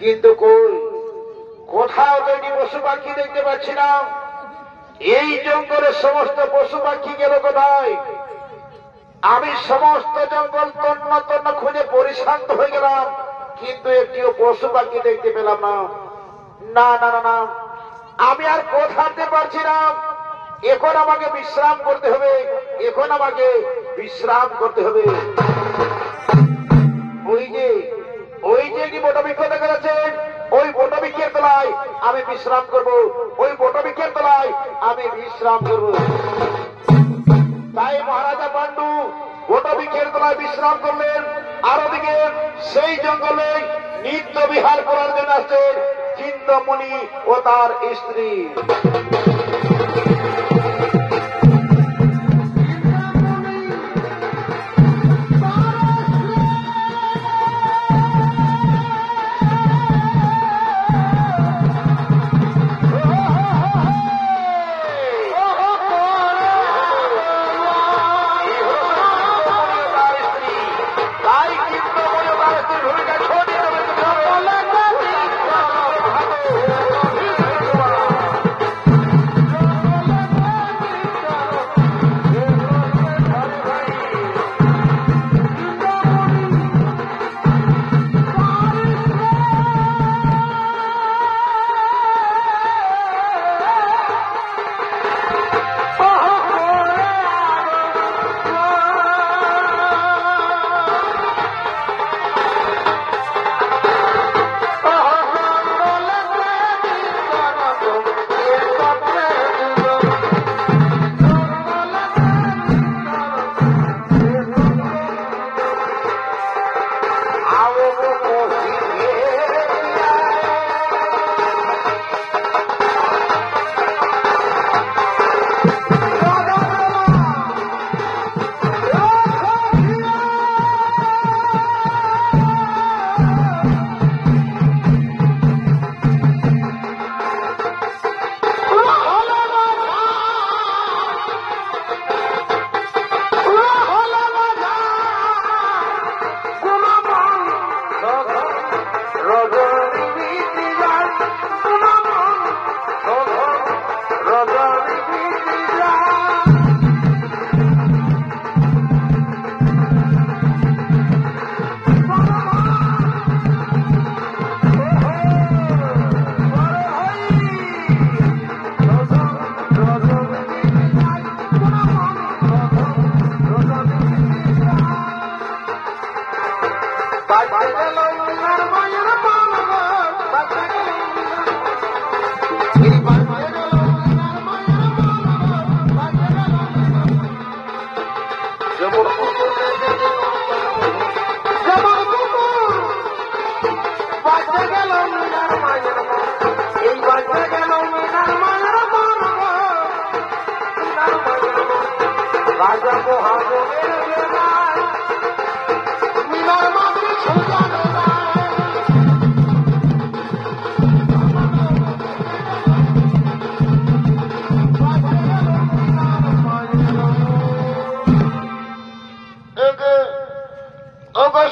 কিন্তু কই কোথাও তো এটি পশু পাখি দেখতে পাচ্ছি না। এই জঙ্গলের সমস্ত পশু পাখি গেল কোথায়? আমি সমস্ত জঙ্গল তন্ন তন্ন খুঁজে পরিশান্ত হয়ে গেলাম, কিন্তু একটিও পশু পাখি দেখতে পেলাম না। না না না না, আমি আর কোথাতে পারছি না। এখন আমাকে বিশ্রাম করতে হবে, এখন আমাকে বিশ্রাম করতে হবে। ওই যে কি বটবৃক্ষ দেখা যাচ্ছে, ওই বটবৃক্ষের তলায় আমি বিশ্রাম করব, ওই বটবৃক্ষের তলায় আমি বিশ্রাম করব। তাই মহারাজা পাণ্ডু বটবৃক্ষের তলায় বিশ্রাম করলেন। আর ওদিকে সেই জঙ্গলে নিত্য বিহার করার জন্য আসছেন চিন্তামণি ও তার স্ত্রী।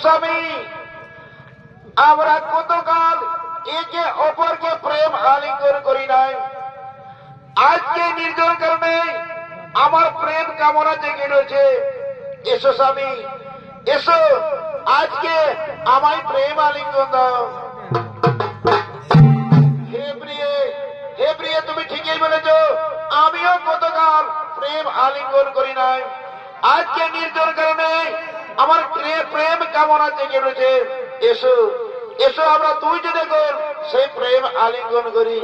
স্বামী, আমরা কতকাল একে অপরকে প্রেম আলিঙ্গন করি নাই, আজকে নির্জন কারণে আমার প্রেম কামনা জেগে রয়েছে। এসো স্বামী, এসো, আজকে আমায় প্রেম আলিঙ্গন দাও। হে প্রিয়ে, হে প্রিয়ে, তুমি ঠিকই বলেছ, আমিও কতকাল প্রেম আলিঙ্গন করি নাই, আজকে নির্জন কারণে আমার প্রেম কামনা জেগে রয়েছে। এসো, এসো, আমরা দুইজনে দেখুন সেই প্রেম আলিঙ্গন করি।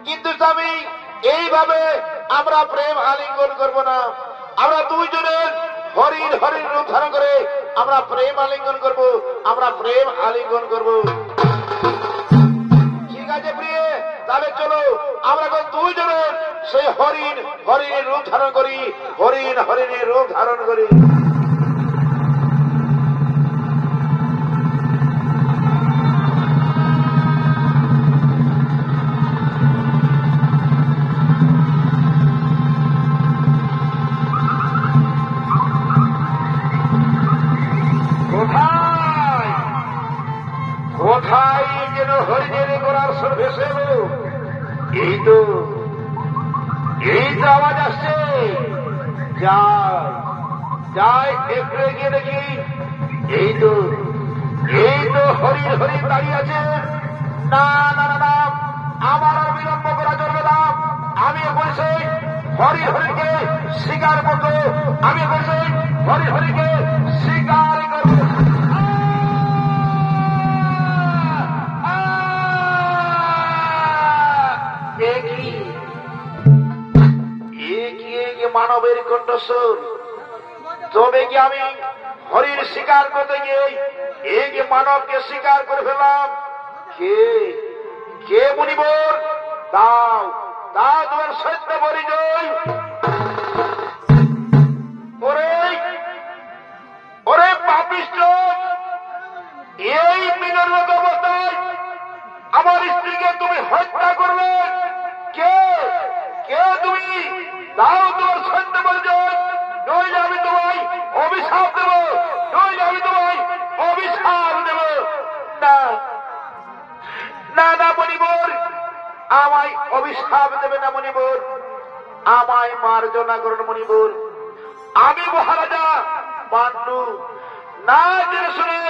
কিন্তু স্বামী, এইভাবে আমরা প্রেম আলিঙ্গন করব না, আমরা দুইজনের হরিণ হরিণ রূপ ধারণ করে আমরা প্রেম আলিঙ্গন করব, আমরা প্রেম আলিঙ্গন করব। ঠিক আছে প্রিয়, তাহলে চলো আমরা দুইজনের সেই হরিণ হরিণের রূপ ধারণ করি, হরিণ হরিণের রূপ ধারণ করি। কোথায় যেন হরিণের গোড়ার সুর ভেসে এলো, এই তো আওয়াজ আসছে। যাই একটু এগিয়ে দেখি, এই তো হরিণ হরিণ দাঁড়িয়ে আছে। না না না না, আমার আর বিলম্ব করা চলবে না, আমি বলছি হরিণ হরিণকে শিকার করবো, আমি বলছি হরিণ হরিণকে শিকার করবো। মানবের কণ্ঠস্বর, তবে কি আমি হরিণ শিকার করতে গিয়ে এই যে মানবকে শিকার করে ফেললাম? কে মুনিবর, দাও দাও তোমার সত্য পরিচয়। ওরে পাপিষ্ঠ, এই মিলনরত অবস্থায় আমার স্ত্রীকে তুমি হত্যা করলে, কে তুমি? দাও তোমার সত্য পরিচয়, নইলে আমি তোমায় অভিশাপ দেব, নইলে আমি তোমায় অভিশাপ দেব। না না না মণিবর, আমায় অভিশাপ দেবে না মণিবর, আমায় মার্জনা করুন মণিবর। আমি মহারাজা পাণ্ডু না জেনে শুনে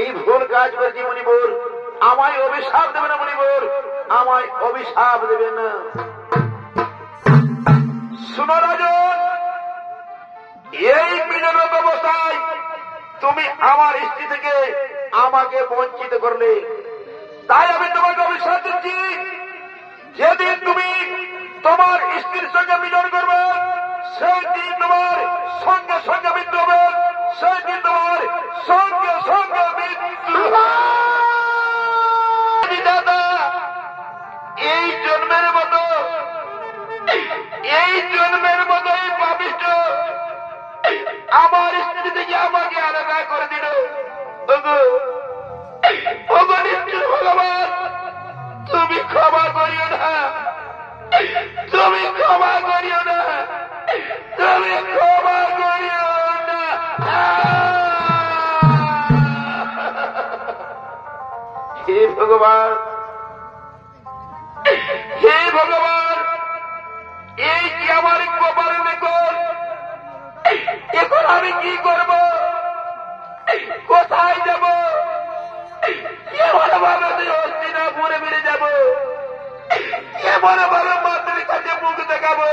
এই ভুল কাজ করেছি মণিবর, আমায় অভিশাপ দেবে না মণিবর, আমায় অভিশাপ দেবে না। শুনো রাজন, এই মিলনত অবস্থায় তুমি আমার স্ত্রী থেকে আমাকে বঞ্চিত করলে, তাই আমি তোমাকে অভিশাপ দিচ্ছি, যেদিন তুমি তোমার স্ত্রীর সঙ্গে মিলন করবে সেই দিন তোমার সঙ্গে সঙ্গে মৃত্যু হবে, সেই দিন তোমার সঙ্গে সঙ্গে মৃত্যু। দাদা, এই জন্মের মতো এই পাপিষ্ঠ আমার স্ত্রী থেকে আমাকে আলাদা করে দিল। ভগবান, তুমি ক্ষমা করিও না, তুমি ক্ষমা করিও না, তুমি ক্ষমা করিও না। হে ভগবান, হে ভগবান, এই কি আমার কপাল নিকট, এখন আমি কি করব, কোথায় যাব, এমন ভাবে হস্তিনাপুরে বেড়ে যাব, এমন ভাবে মাতৃর কাছে মুখ দেখাবো,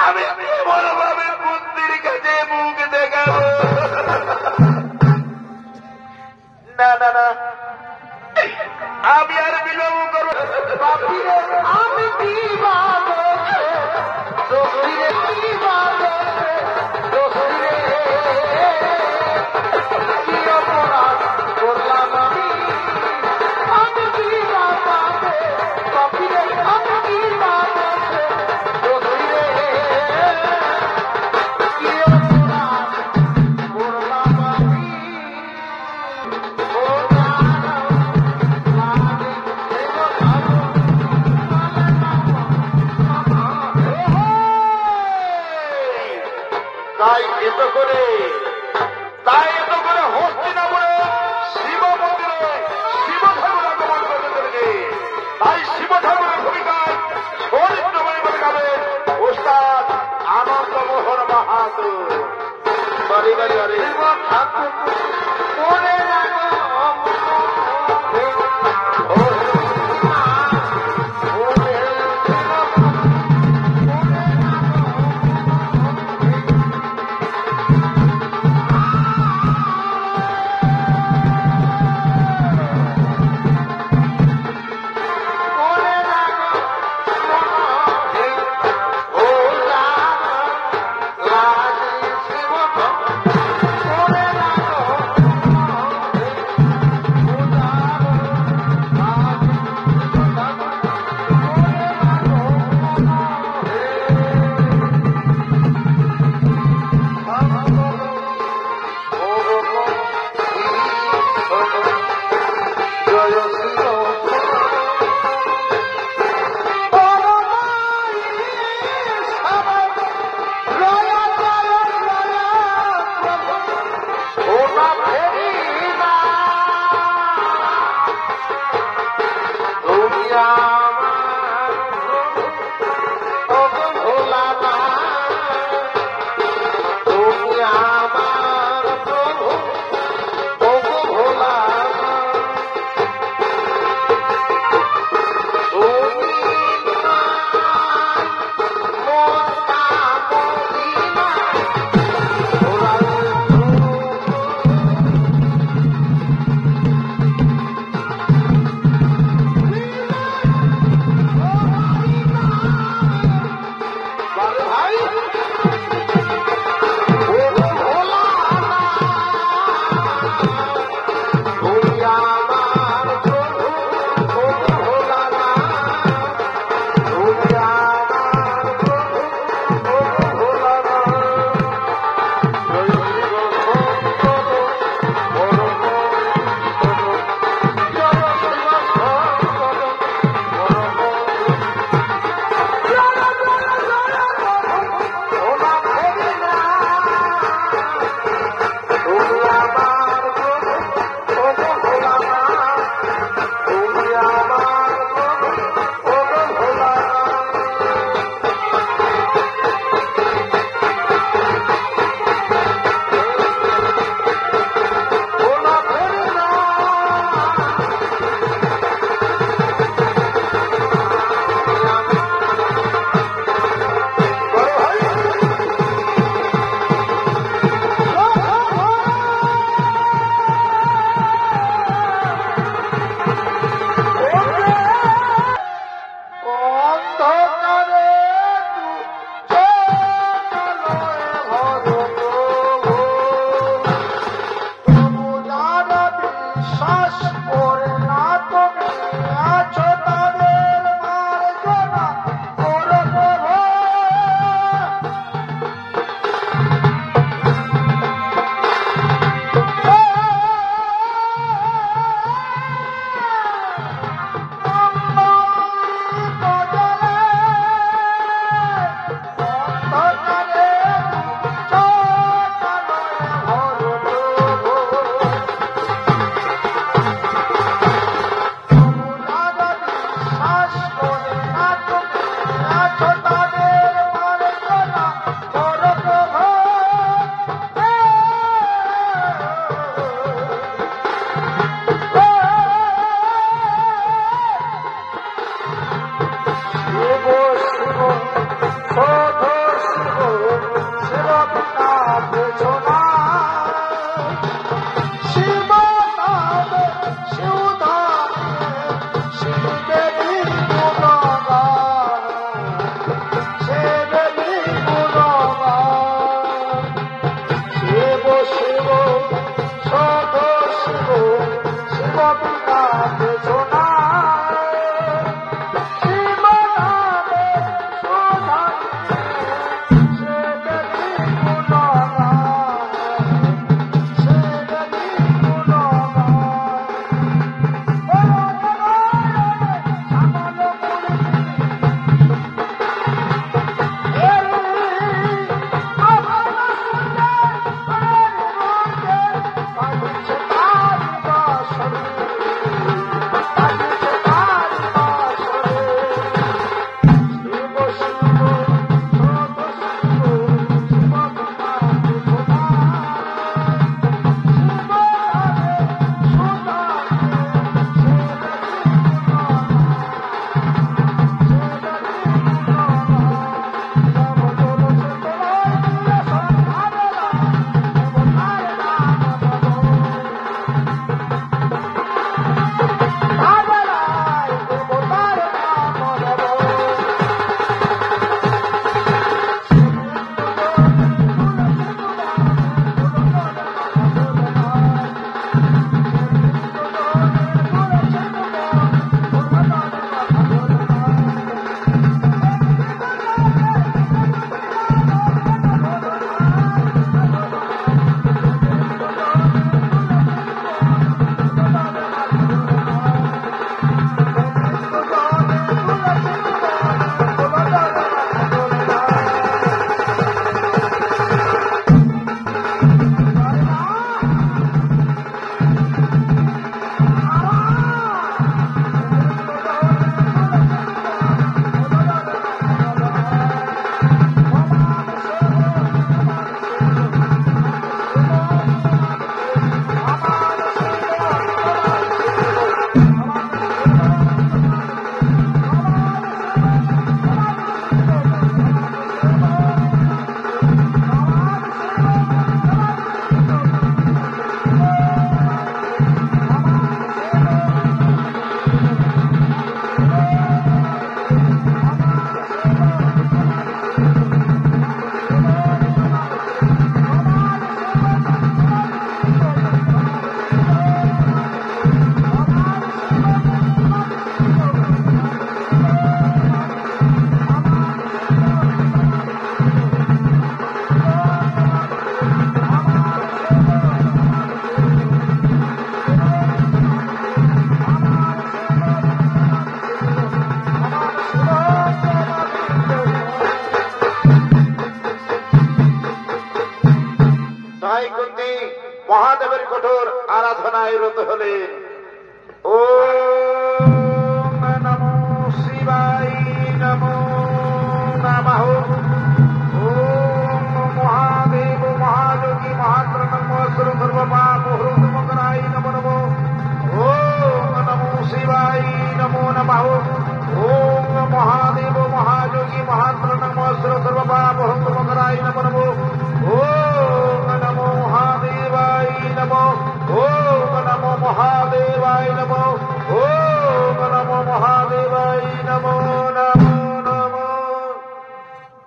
আমি এমন ভাবে পুত্রীর কাছে মুখ দেখাবো। না না না, আমি আর বিলম্ব করব আমি কি তাই এত করে হস্তিনাপুরে শিব মন্দিরে শিব ঠাকুর আগমন করতে চলেছে। তাই শিব ঠাকুরের ভূমিকায় চরিত্রময় বলে গাবেন ওস্তাদ আনন্দমোহন মাহাতো। বাড়ি বাড়ি বাড়ি ঠাকুর মহাদেবের কঠোর আরাধনায় রত হলেন। ওম নমো শিবায় নমো নমঃ। ওম মহাদেব মহাযোগী মহাত্রনম সর্বপাপহৃতমকরায় নমো নমঃ। ওম নমো শিবায় নমো নমঃ। ওম মহাদেব মহাযোগী মহাত্রনম সর্বপাপহৃতমকরায় নমো নমঃ। ওম নমো মহাদেবায় নমঃ। ওম নমো মহাদেবায় নমঃ। ওম নমো মহাদেবায় নমো নমো নমঃ।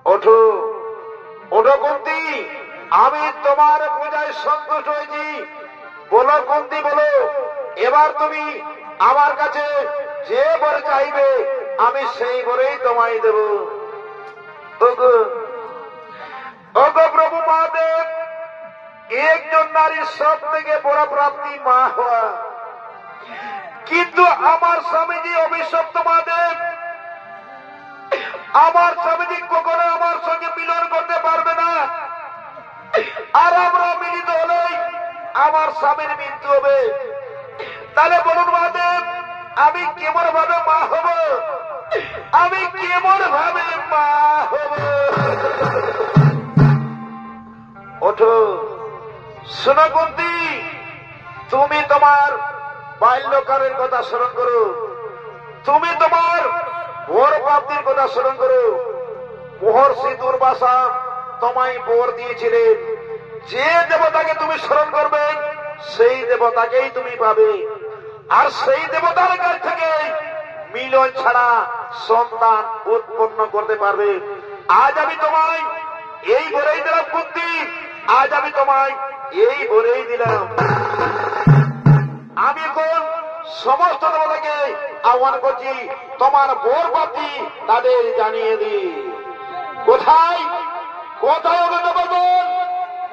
ওঠো ওঠো কুন্তি, আমি তোমার পূজায় সন্তুষ্ট হয়েছি। বলো কুন্তি বলো, এবার তুমি আমার কাছে যে বর চাইবে আমি সেই বরেই তোমায় দেব। ওগো ওগো প্রভু মহাদেব, একজন নারীর সব থেকে বড় প্রাপ্তি মা হওয়া, কিন্তু আমার স্বামীজি অভিশপ্ত মহাদেব। আমার স্বামীজি কখনো আমার সঙ্গে মিলন করতে পারবে না, আর আমরা মিলিত হলেই আমার স্বামীর মৃত্যু হবে। তাহলে বলুন মহাদেব, আমি কেমন ভাবে মা হব? আমি কেমন ভাবে মা হব? ওঠো শোনো কুন্তি, তুমি তোমার বাল্যকালের কথা স্মরণ করো, তুমি তোমার বর প্রাপ্তির কথা স্মরণ করো। মহর্ষি দুর্বাসা তোমায় বর দিয়েছিলেন, যে দেবতাকে তুমি স্মরণ করবে সেই দেবতাকেই তুমি পাবে, আর সেই দেবতার কাছ থেকে মিলন ছাড়া সন্তান উৎপন্ন করতে পারবে। আজ আমি তোমায় এই বরেই দিলাম কুন্তি, আজ আমি তোমায় এই বরেই দিলাম। আমি এখন সমস্ত দেবতাকে আহ্বান করছি, তোমার বোর প্রাপ্তি তাদের জানিয়ে দি। কোথায় কোথায় দেবগণ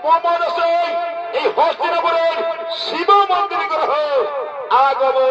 মোহাম্মদ হোসেন এই হস্তিনাপুরের শিব মন্দির গ্রহ আগমন।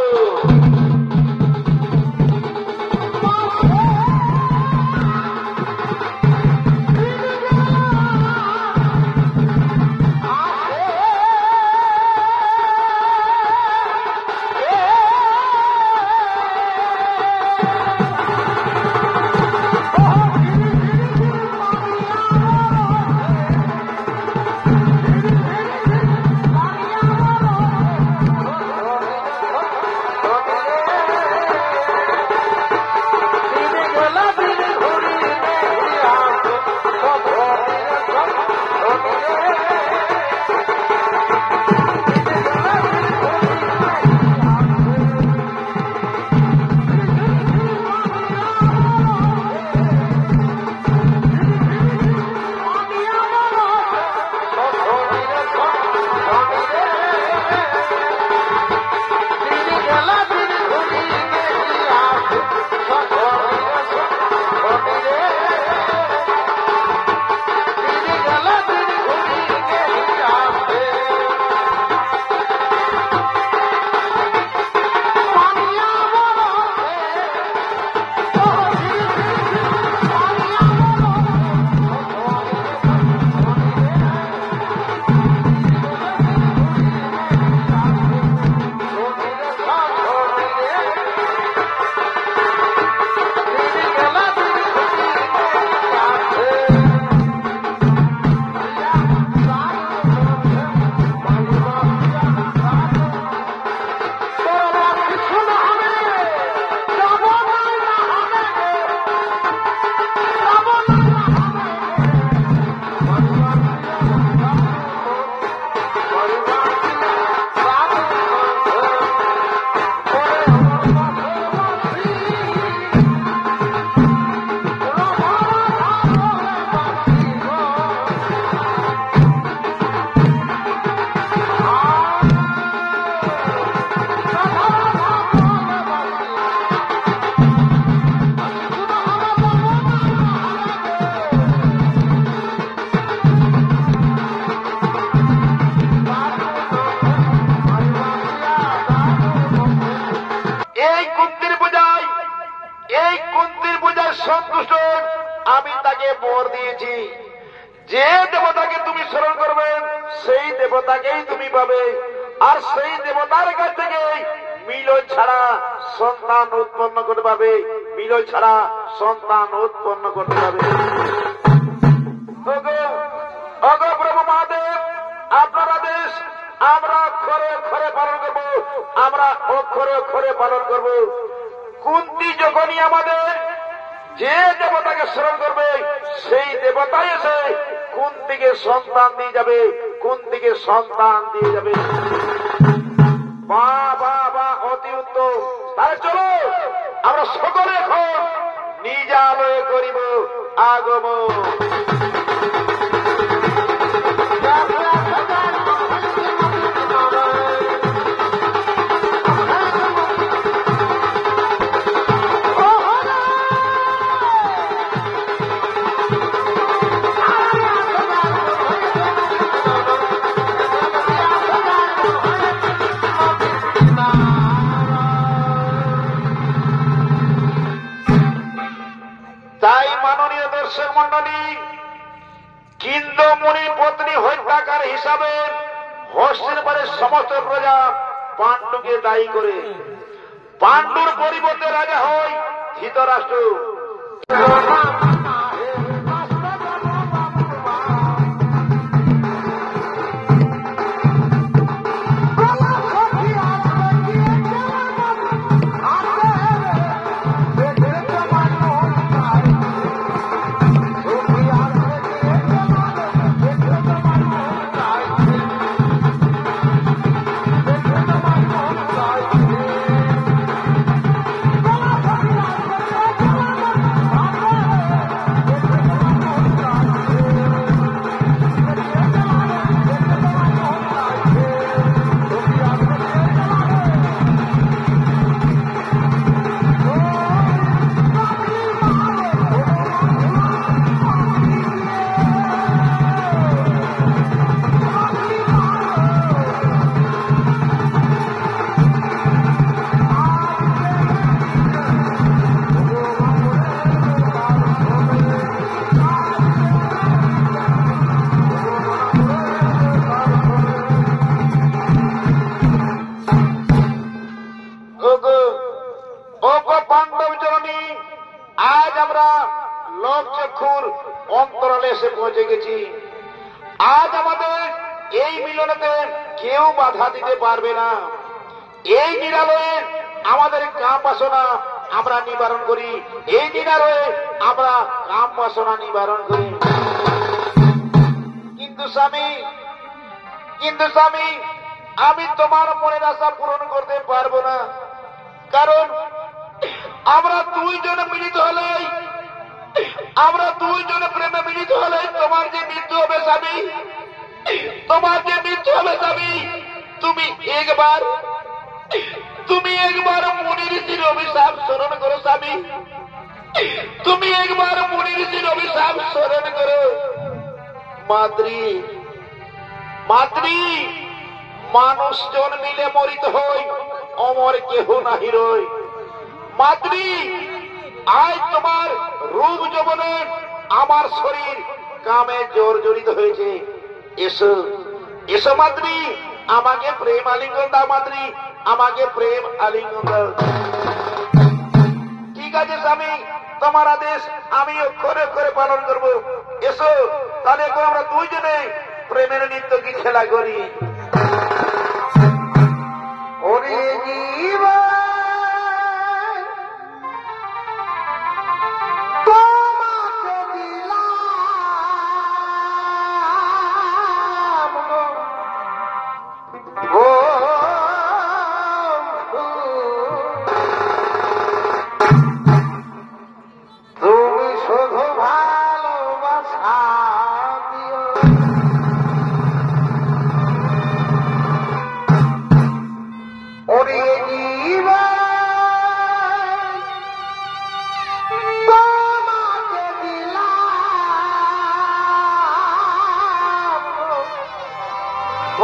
সন্তুষ্ট আমি তাকে বর দিয়েছি, যে দেবতাকে তুমি স্মরণ করবে সেই দেবতাকেই তুমি পাবে, আর সেই দেবতার কাছ থেকে মিলন ছাড়া সন্তান উৎপন্ন করতে পারবে, মিলন ছাড়া সন্তান উৎপন্ন করতে পারবে। ওগো প্রভু মহাদেব, আপনার আদেশ আমরা অক্ষরে অক্ষরে পালন করবো, আমরা অক্ষরে অক্ষরে পালন করবো। কুন্তি যখনই আমাদের যে দেবতাকে স্মরণ করবে সেই দেবতাই এসে কুন্তিকে সন্তান দিয়ে যাবে, কুন্তিকে সন্তান দিয়ে যাবে। বাহ বাহ বাহ, অতি উত্তম। তাহলে চলো আমরা সকলে এখন নিজালয়ে করিব আগমন। তাই মাননীয় দর্শক মন্ডলী, কিন্দমণি পত্নী হত্যাকার হিসাবে হস্তিনাপুরের সমস্ত প্রজা পাণ্ডুকে দায়ী করে পাণ্ডুর পরিবর্তে রাজা হয় ধৃতরাষ্ট্র। এসে পৌঁছে গেছি। আজ আমাদের এই মিলনেতে কেউ বাধা দিতে পারবে না। এই নিরালয়ে আমাদের কাম বাসনা আমরা নিবারণ করি, এই নিরালয়ে আমরা কাম বাসনা নিবারণ করি। কিন্তু স্বামী, আমি তোমার মনের আশা পূরণ করতে পারবো না, কারণ আমরা দুইজন মিলিত হলেই, আমরা দুইজন প্রেমে মিলিত হলেই তোমার যে মৃত্যু হবে স্বামী, তোমার যে মৃত্যু হবে স্বামী, তুমি একবার মুনি ঋষির অভিশাপ স্মরণ করো স্বামী, তুমি একবার মুনি ঋষির অভিশাপ স্মরণ করো। মাতৃ মানুষ জন্মিলে মরিত হই, অমর কেহ নাহি রই। মাতৃ আজ তোমার রূপ যৌবনে আমার শরীর কামে জর্জরিত হয়েছে। এসো এসো মাতৃ, আমাকে প্রেম আলিঙ্গন দাও মাতৃ, আমাকে প্রেম আলিঙ্গন দাও। ঠিক আছে স্বামী, তোমার আদেশ আমি অক্ষরে অক্ষরে পালন করব। এসো তাহলে এখন আমরা দুইজনে প্রেমের নৃত্য কি খেলা করি। ওরে জীবন তোমাকে দিলাম গো, তুমি শুধু ভালোবাসা দিও। ওরে জীবন তোমাকে দিলাম ও,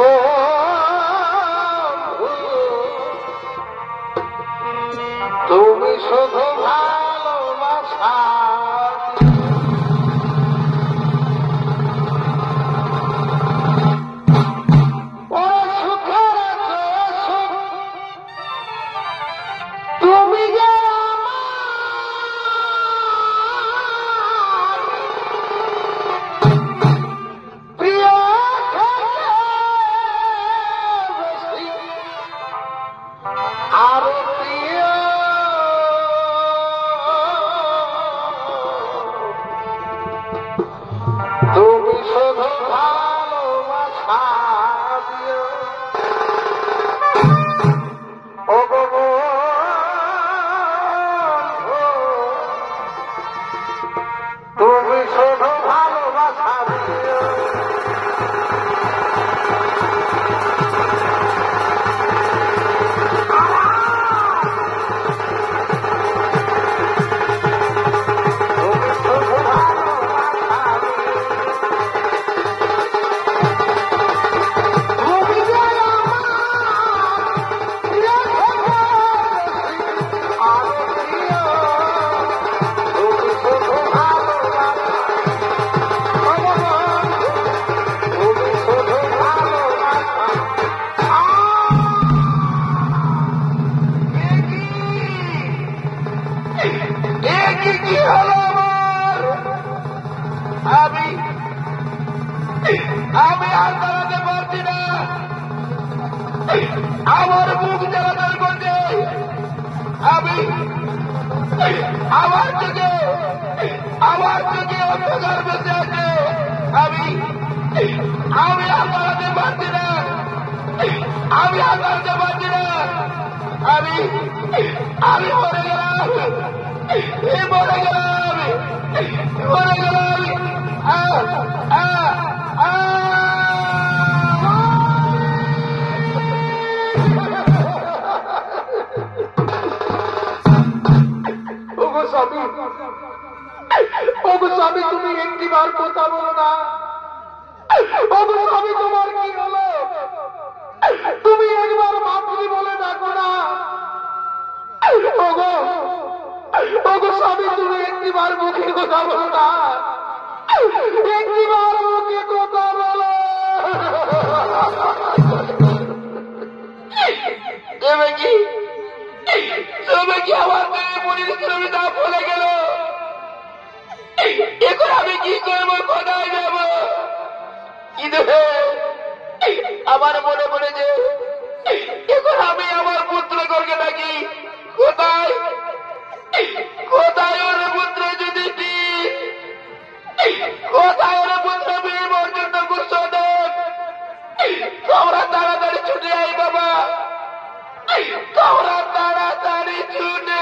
তুমি শুধু ভালোবাসা তুমি যে আমার প্রিয় বেশি আরো প্রিয়, তুমি শুধু ভালোবাসা দিও। ও গো তুমি শুধু ভালোবাসা দিও। কি হলো আমার? আমি আর দাঁড়াতে পারছি না, আমার মুখ জ্বালাতন করছে, আমি আমার চোখে অন্ধকার বেঁচে আছে, আমি আর দাঁড়াতে পারছি না, আমি আর দাঁড়াতে পারছি না, আমি মরে গেলাম, মরে গেলাম, মরে গেলাম। স্বামী তুমি একটিবার কথা বলো না। স্বামী তোমার কি হলো? তুমি একবার মাতৃ বলে ডাকো না। স্বামী তুমি একটিবার মুখে কথা বলো না, একটিবার মুখে কথা বলো। তবে কি আমার মেয়ে মনির ছবিটা ভুলে গেল? এখন আমি কি করবো, কোথায় যাব? কিন্তু আমার মনে পড়ে যে এখন আমি আমার পুত্রগণকে ডাকি, কোথায় কোথায় ওরে পুত্র যুধিষ্ঠির, কোথায় ওরে পুত্র ভীম অর্জুন কুশোধন? তোমরা তাড়াতাড়ি ছুটে আই বাবা, তোমরা তাড়াতাড়ি ছুটে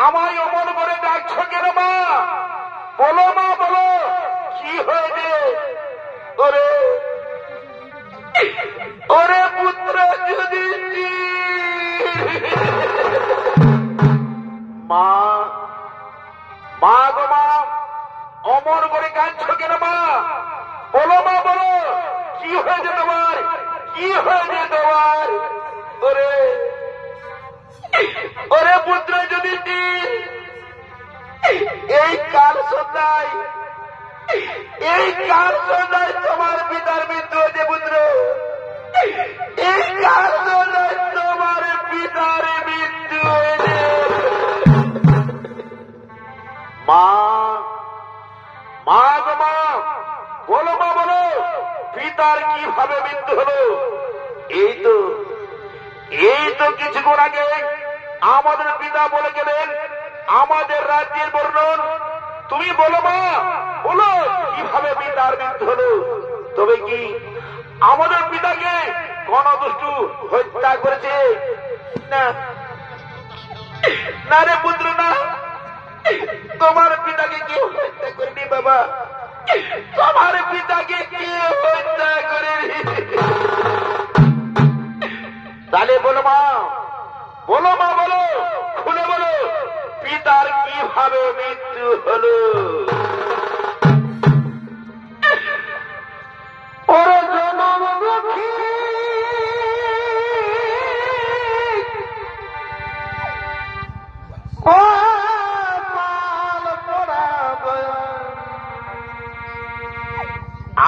আমায় অমন করে ডাকছো কেন মা? বলো মা, বলো কি হয়েছে? ওরে ওরে পুত্র যুধিষ্ঠির, মা মা গো মা, অমন করে কাঁদছো কেন মা? বলো মা, বলো কি হয়েছে তোমার, কি হয়েছে তোমার? ওরে ওরে পুত্র যুধিষ্ঠির, এই কাল সন্ধ্যায় তোমার পিতার মৃত্যু হয়েছে পুত্র। এই কাল সন্ধ্যায় তোমার পিতার মৃত্যু হয়েছে। মা মা গো মা, বলো মা, বলো পিতার কিভাবে মৃত্যু হলো? এই তো কিছুক্ষণ আগে আমাদের পিতা বলে গেলেন আমাদের রাজ্যের বর্ণন। তুমি বলো মা, বলো কিভাবে পিতার মৃত্যু হলো? তবে কি আমাদের পিতাকে কোন দুষ্টু হত্যা করেছে? না না রে পুত্র, না, তোমার পিতাকে কেউ হত্যা করেনি বাবা, তোমার পিতাকে কেউ হত্যা করেনি। তাহলে বলো মা, বলো মা, বলো, খুলে বলো পিতার কিভাবে মৃত্যু হলো? ওরে জনম দুঃখী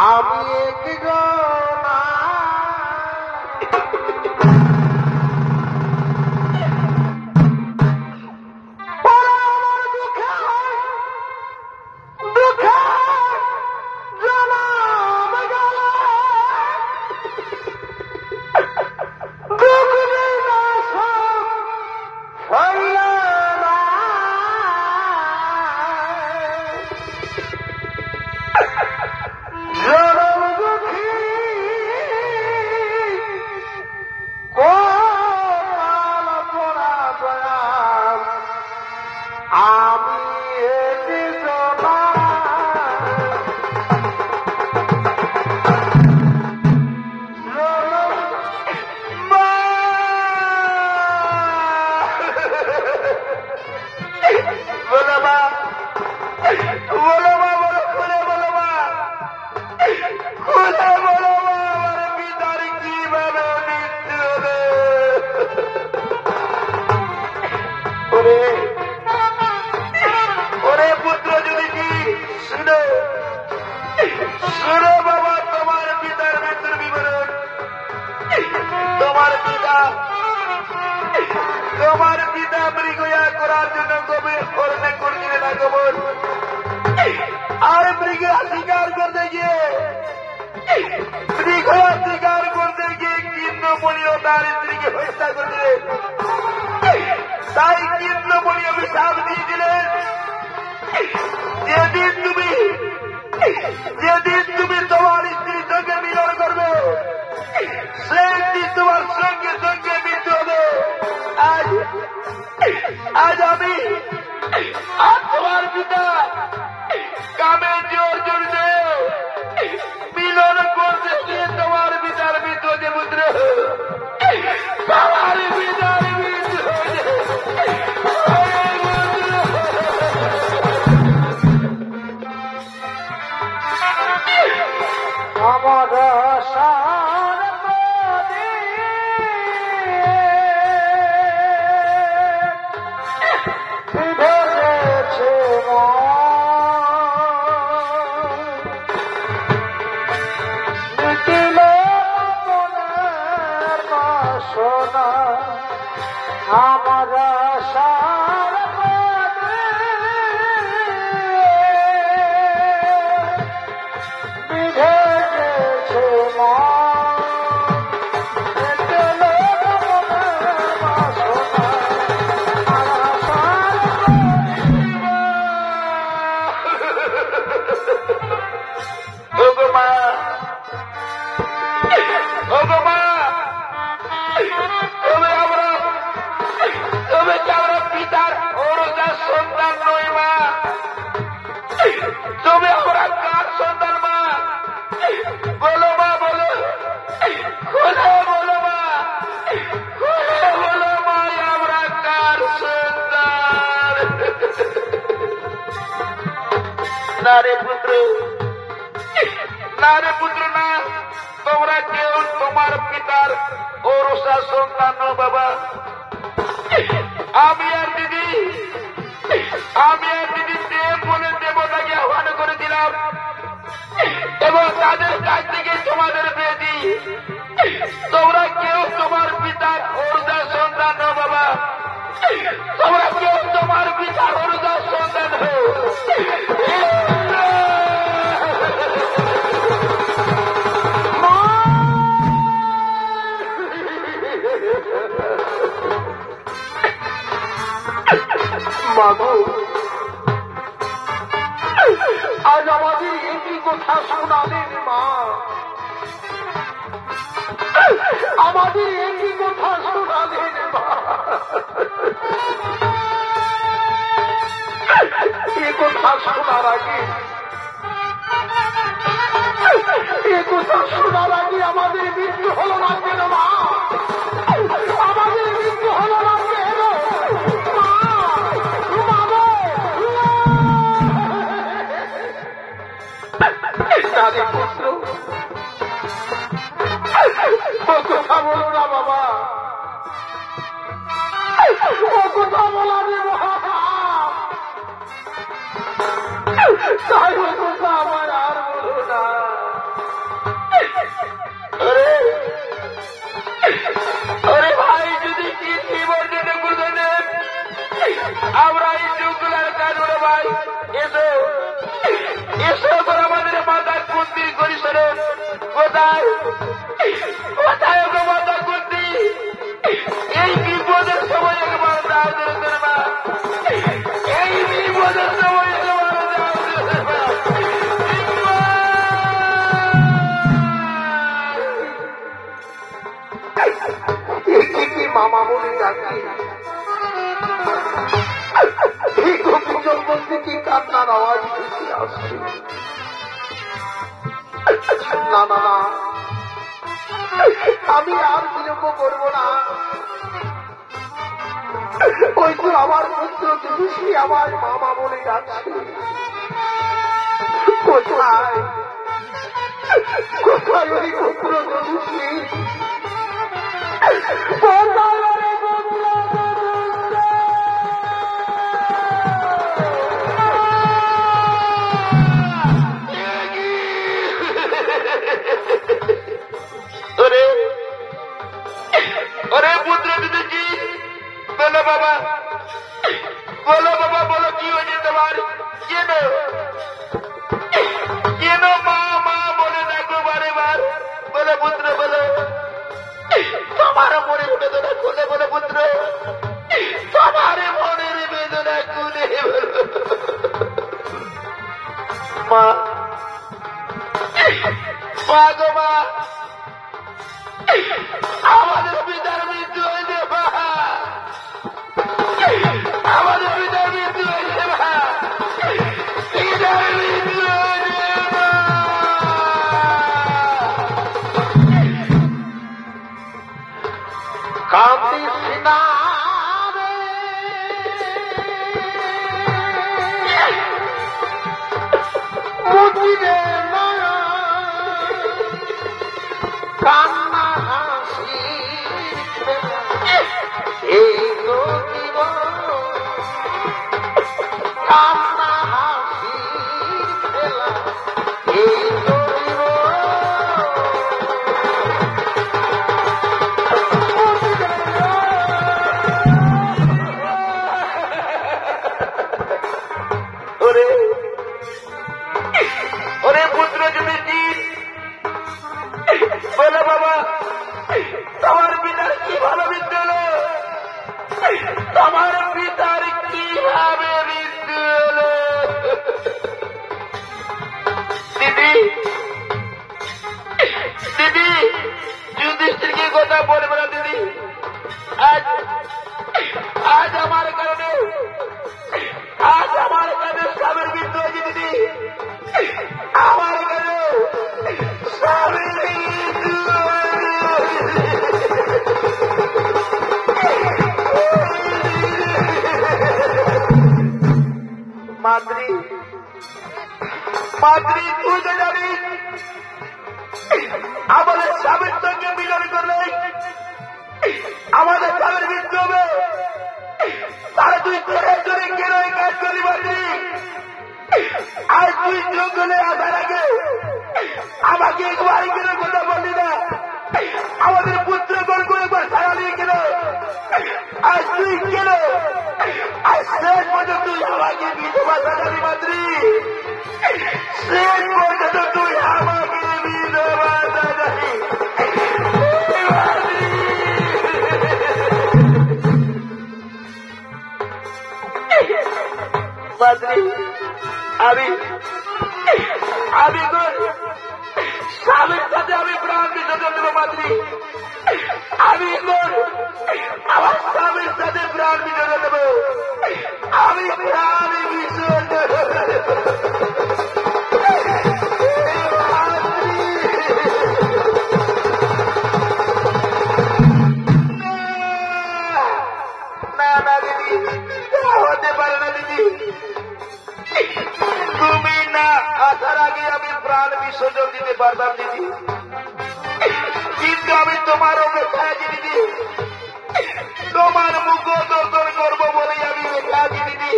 আমি এক গোনা দুঃখ জনম গেল দুঃখ বিনাশ হইল না জনম দুঃখী কোপাল পোড়া দয়াল আমি এটি জনা বলো মা, বলো মা, বলো, খুলে বলো মা, খুলে বলো মা, আমার পিতার কিভাবে মৃত্যু হলো? ওরে ওরে পুত্র, যদি কি শুনো, শুনো বাবা তোমার পিতার মৃত্যুর বিবরণ। তোমার পিতা মৃগয়া করার জন্য গভীর অরণ্যে করছিলেন আগমন। আর মৃগয়া শিকার করতে গিয়ে কৃষ্ণমণিও তার স্ত্রীকে হত্যা করছিলেন। তাই কৃষ্ণমণি অভিশাপ দিয়েছিলেন, যেদিন তুমি তোমার স্ত্রীর সঙ্গে মিলন করবে সেই দিন তোমার সঙ্গে সঙ্গে মৃত্যু হবে। আজ আমি আর তোমার পিতা কামে জোর জড়িত মিলন করতে গিয়ে তোমার পিতার মৃত্যু হচ্ছে পুত্র, তোমার পিতার মৃত্যু হচ্ছে। আমার সার নদী বিভেছে মিটিল মনের বাসনা আমার সার বিভেছে পিতার ওরজার সন্তান নয় মা, তুমি আমরা কার সন্তান মা? বলো মা, বলো, খুলে বলো মা, খুলে বলো মা, আমরা কার সন্তান? না রে পুত্র, না রে পুত্র, না, তোমরা কেউ তোমার পিতার ওরসার সন্তান নও বাবা। আমি আর দিদি দেব বলে দেবতাকে আহ্বান করেছিলাম এবং তাদের কাছ থেকে তোমাদের পেয়েছি। তোমরা কেউ তোমার পিতার ওরসার সন্তান নও বাবা, তোমরা কেউ তোমার পিতার ওরসার সন্তান হও। আজ আমাদের একই কথা শোনালেন মা, আমাদের একই কথা শোনালেন মা। এ কথা শোনার আগে, এ কথা শোনার আগে আমাদের মৃত্যু হলো না কেন মা? আমাদের মৃত্যু হলো না কেন তাদের পুত্র? ও কথা বলো না বাবা, ও কথা বলা রে বাবা, তাই ও কথা আমার আর বলো না। আরে ভাই, যদি কি জীবন করবেন আমরা এই যুগলার কারণে ভাই, এসো এসো করে আমাদের মাথার কুন্দি করিস। কোথায় কোথায় ওকে মাথা কুন্দি? এই বিপদের সময় একবার দাও দিলেন মা, এই বিপদের সময় একবার দাও দিলেন মা। কি মামা বলে ডাকি, এই গভীর জঙ্গল থেকে কান্নার আওয়াজ ভেসে আসছে। না না না, আমি আর বিলম্ব করব না। ওই তো আমার পুত্র যুধিষ্ঠির আমার মামা বলে ডাকছে। কোথায় কোথায় ওই পুত্র যুধিষ্ঠির? কোথায় ওই পুত্র? अरे पुत्र जी, बोलो बाबा, बोलो की वजह तुम्हारी? ये नो माँ माँ बोले देखो बारे बार, बोलो पुत्र बोलो, तुम्हारा मोरे वेदना खुले, बोलो पुत्र तुम्हारे मोरे वेदना खुले, माँ माँ गो माँ, আমাদের পিতার মৃত্যু হয়েছে মা, আমাদের পিতার মৃত্যু হয়েছে মা, পিতার মৃত্যু হয়েছে মা। কান্দিস না রে, মুদিরে নয়ন, কান্না হাসি এই তো জীবন, কান্না হাসি খেলা এই তো জীবন। ওরে পুত্র যুধিষ্ঠির, বলো বাবা তোমার পিতার কি ভালো মৃত্যু হলো? তোমার পিতার কিভাবে মৃত্যু হলো? দিদি দিদি, যুধিষ্ঠিরকে কথা বলবে না দিদি, আজ আজ আমার কারণে স্বামীর মৃত্যু হয়েছে দিদি, আমার কারণে স্বামীর মৃত্যু। মাতৃ মাতৃ, তুই তো জানিস আমাদের স্বামীর সঙ্গে মিলন করলে আমাদের স্বামীর মৃত্যু হবে, তাহলে তুই চলে চলে কেন এই কাজ করি মাতৃ? আজ তুই জঙ্গলে আসার আগে আমাকে একবার কেন কথা বললি না? আমাদের পুত্র গল্প একবার সারা নিয়ে কেন? আজ তুই কেন আজ শেষ পর্যন্ত তুই আমাকে বিধবা সাজালি মাতৃ, শেষ পর্যন্ত তুই আমাকে বিধবা সাজালি মাতৃ। আমি স্বামীর সাথে আমি প্রাণ বিসর্জন দেব মাতৃ। আমি আমার স্বামীর সাথে প্রাণ বিসর্জন দেব। আমি প্রাণ বিসর্জন না দিদি, হতে পারে না দিদি। তুমি না আসার আগে আমি প্রাণ বিসর্জন দিতে পারতাম দিদি, কিন্তু আমি তোমার অপেক্ষায় আছি দিদি। তোমার মুখ দর্শন করবো বলে আমি রেখে আছি দিদি।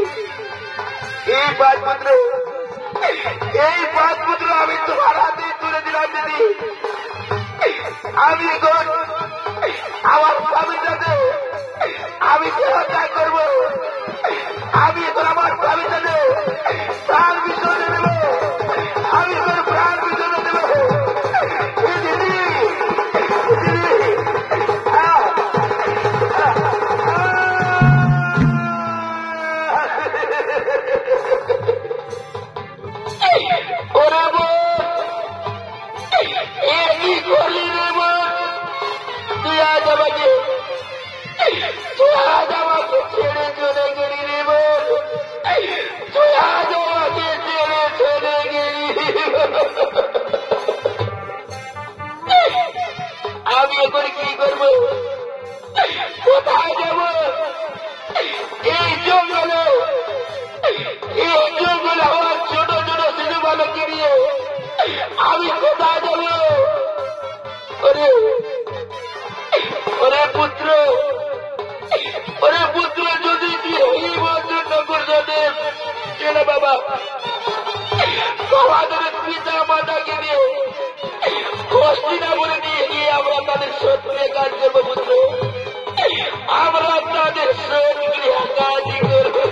এই পাঁচপুত্র আমি তোমার হাতে তুলে দিলাম দিদি। আমি এখন আমার স্বামীর সাথে আমি ত্যাগ করবো। আমি এখন আমার স্বামীর সাথে প্রাণ বিসর্জন দেব। আমি এখন প্রাণ বিসর্জন দেব দিদি। ওরে কি করলি রে বোন? তুই আজ আমাকে ছেড়ে চলে গেলি রে বোন। তুই আজ আমাকে ছেড়ে চলে গেলি। আমি এখন কি করবো? কোথায় যাব? এই জঙ্গলে আমার ছোট ছোট শিশু বালককে নিয়ে আমি কোথায় যাব? ওরে পুত্র, যদি এই বছর নগর ছেলে বাবা আমাদের পিতা মাতাকে নিয়ে কষ্টিনা বলে নিয়ে গিয়ে আমরা তাদের শত্রুয়ে কাজ করবো পুত্র। আমরা তাদের শত্রুয়ে কাজই করবো।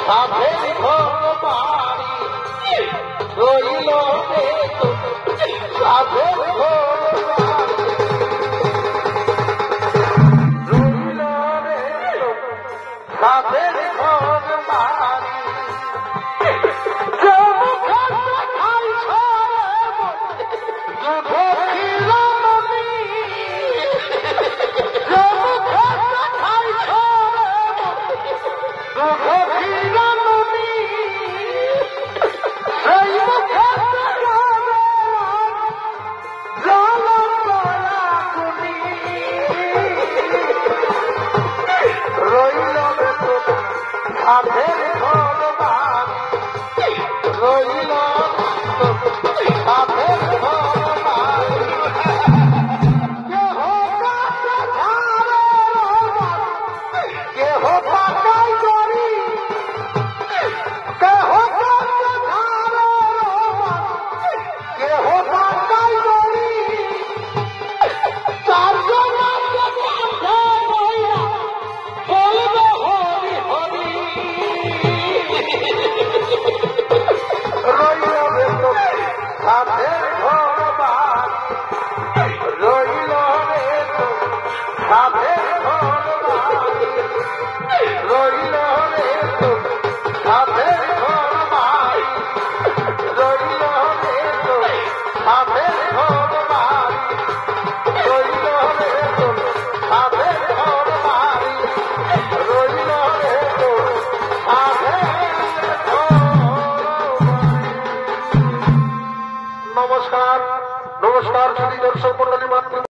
সাধের ঘর বাড়ি রইল